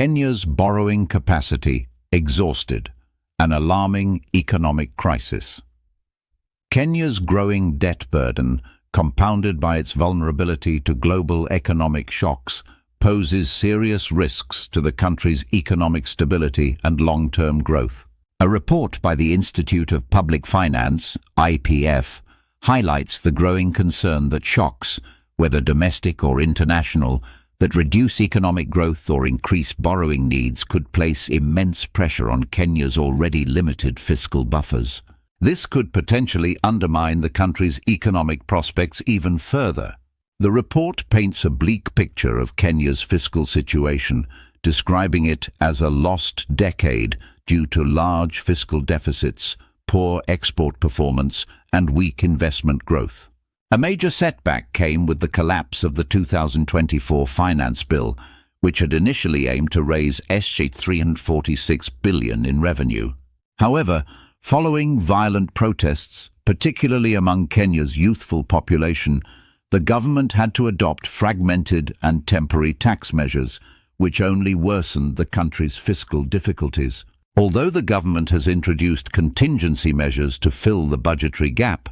Kenya's borrowing capacity exhausted, an alarming economic crisis. Kenya's growing debt burden, compounded by its vulnerability to global economic shocks, poses serious risks to the country's economic stability and long-term growth. A report by the Institute of Public Finance, IPF, highlights the growing concern that shocks, whether domestic or international, that reduce economic growth or increase borrowing needs could place immense pressure on Kenya's already limited fiscal buffers. This could potentially undermine the country's economic prospects even further. The report paints a bleak picture of Kenya's fiscal situation, describing it as a lost decade due to large fiscal deficits, poor export performance, and weak investment growth. A major setback came with the collapse of the 2024 finance bill, which had initially aimed to raise $346 billion in revenue. However, following violent protests, particularly among Kenya's youthful population, the government had to adopt fragmented and temporary tax measures, which only worsened the country's fiscal difficulties. Although the government has introduced contingency measures to fill the budgetary gap,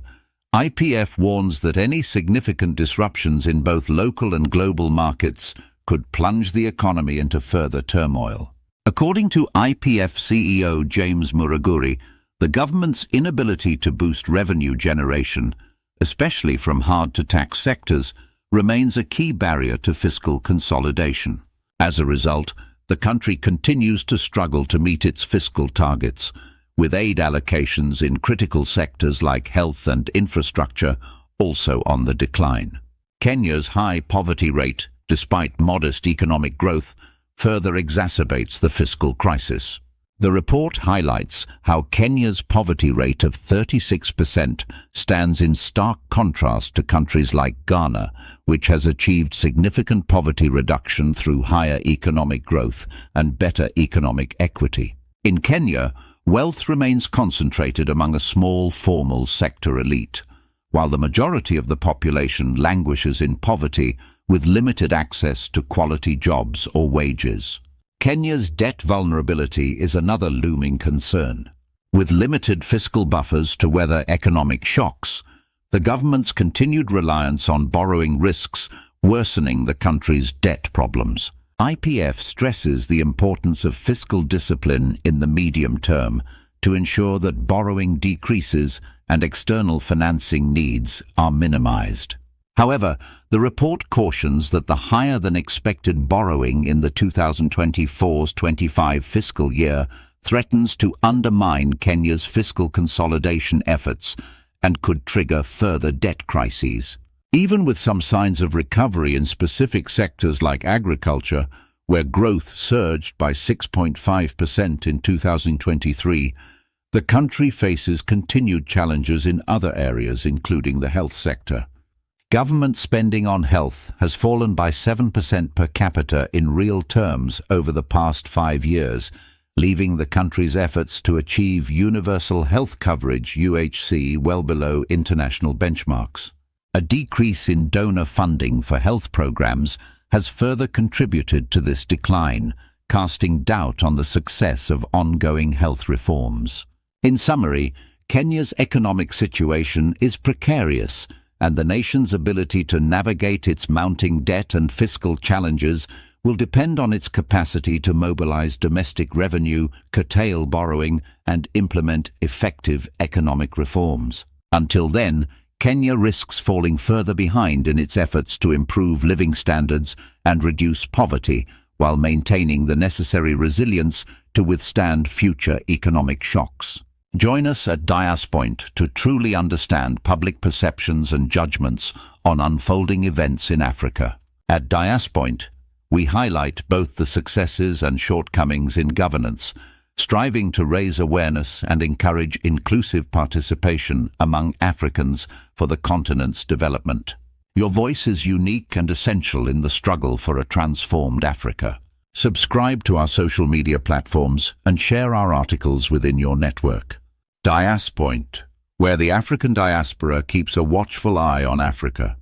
IPF warns that any significant disruptions in both local and global markets could plunge the economy into further turmoil. According to IPF CEO James Muraguri, the government's inability to boost revenue generation, especially from hard-to-tax sectors, remains a key barrier to fiscal consolidation. As a result, the country continues to struggle to meet its fiscal targets, with aid allocations in critical sectors like health and infrastructure also on the decline. Kenya's high poverty rate, despite modest economic growth, further exacerbates the fiscal crisis. The report highlights how Kenya's poverty rate of 36% stands in stark contrast to countries like Ghana, which has achieved significant poverty reduction through higher economic growth and better economic equity. In Kenya, wealth remains concentrated among a small formal sector elite, while the majority of the population languishes in poverty with limited access to quality jobs or wages. Kenya's debt vulnerability is another looming concern. With limited fiscal buffers to weather economic shocks, the government's continued reliance on borrowing risks worsening the country's debt problems. IPF stresses the importance of fiscal discipline in the medium term to ensure that borrowing decreases and external financing needs are minimized. However, the report cautions that the higher-than-expected borrowing in the 2024-25 fiscal year threatens to undermine Kenya's fiscal consolidation efforts and could trigger further debt crises. Even with some signs of recovery in specific sectors like agriculture, where growth surged by 6.5% in 2023, the country faces continued challenges in other areas, including the health sector. Government spending on health has fallen by 7% per capita in real terms over the past 5 years, leaving the country's efforts to achieve universal health coverage (UHC) well below international benchmarks. A decrease in donor funding for health programs has further contributed to this decline, casting doubt on the success of ongoing health reforms. In summary, Kenya's economic situation is precarious, and the nation's ability to navigate its mounting debt and fiscal challenges will depend on its capacity to mobilize domestic revenue, curtail borrowing, and implement effective economic reforms. Until then, Kenya risks falling further behind in its efforts to improve living standards and reduce poverty, while maintaining the necessary resilience to withstand future economic shocks. Join us at Diaspoint to truly understand public perceptions and judgments on unfolding events in Africa. At Diaspoint, we highlight both the successes and shortcomings in governance, striving to raise awareness and encourage inclusive participation among Africans for the continent's development. Your voice is unique and essential in the struggle for a transformed Africa. Subscribe to our social media platforms and share our articles within your network. Diaspoint, where the African diaspora keeps a watchful eye on Africa.